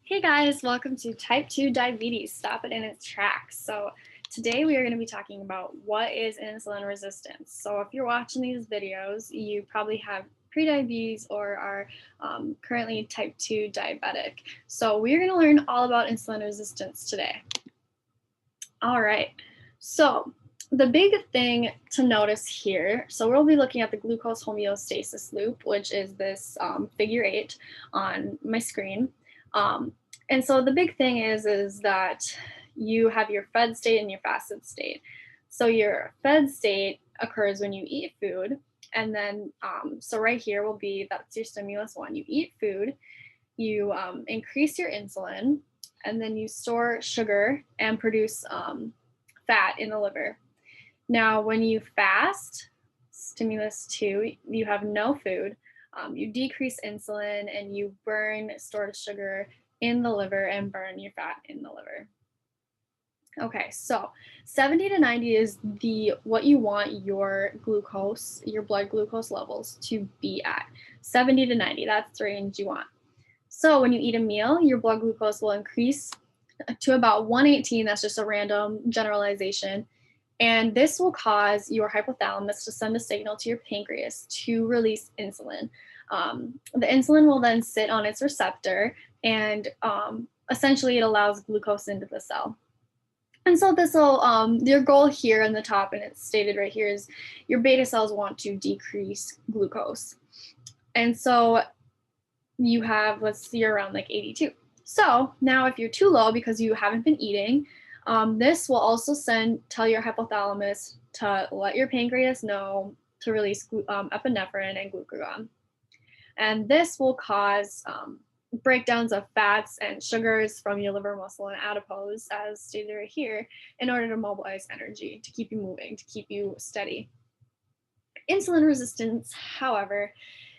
Hey guys, welcome to Type 2 Diabetes. Stop it in its tracks. So, today we are going to be talking about what is insulin resistance. So, if you're watching these videos, you probably have prediabetes or are currently type 2 diabetic. So, we're going to learn all about insulin resistance today. All right. So, the big thing to notice here, so we'll be looking at the glucose homeostasis loop, which is this figure 8 on my screen. And so the big thing is that you have your fed state and your fasted state. So your fed state occurs when you eat food, and then so right here will be that's your stimulus one. You eat food, you increase your insulin, and then you store sugar and produce fat in the liver. Now, when you fast, stimulus two, you have no food, you decrease insulin and you burn stored sugar in the liver and burn your fat in the liver. Okay, so 70 to 90 is the what you want your glucose, your blood glucose levels to be at. 70 to 90, that's the range you want. So when you eat a meal, your blood glucose will increase to about 118. That's just a random generalization. And this will cause your hypothalamus to send a signal to your pancreas to release insulin. The insulin will then sit on its receptor, and essentially it allows glucose into the cell. And so this will, your goal here in the top, and it's stated right here, is your beta cells want to decrease glucose. And so you have, let's see, around like 82. So now if you're too low because you haven't been eating, this will also tell your hypothalamus to let your pancreas know to release epinephrine and glucagon. And this will cause breakdowns of fats and sugars from your liver, muscle, and adipose, as stated right here, in order to mobilize energy, to keep you moving, to keep you steady. Insulin resistance, however,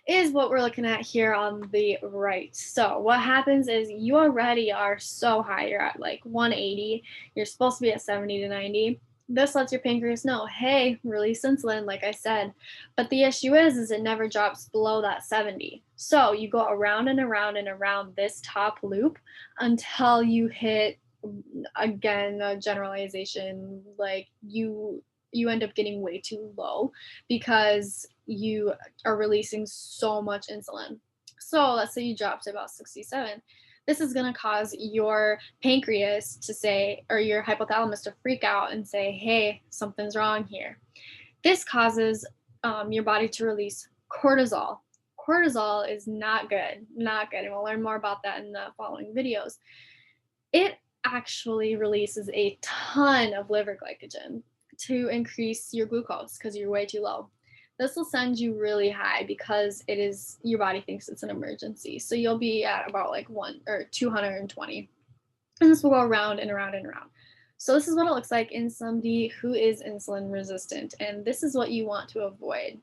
is what we're looking at here on the right. So what happens is you already are so high, you're at like 180, you're supposed to be at 70 to 90. This lets your pancreas know, hey, release insulin, like I said. But the issue is it never drops below that 70. So you go around and around and around this top loop until you hit, again, a generalization, like you end up getting way too low because you are releasing so much insulin. So let's say you drop to about 67. This is going to cause your pancreas to say, or your hypothalamus to freak out and say, hey, something's wrong here. This causes your body to release cortisol. Cortisol is not good, not good. And we'll learn more about that in the following videos. It actually releases a ton of liver glycogen to increase your glucose because you're way too low. This will send you really high because it is, your body thinks it's an emergency. So you'll be at about like 220. And this will go around and around and around. So this is what it looks like in somebody who is insulin resistant. And this is what you want to avoid.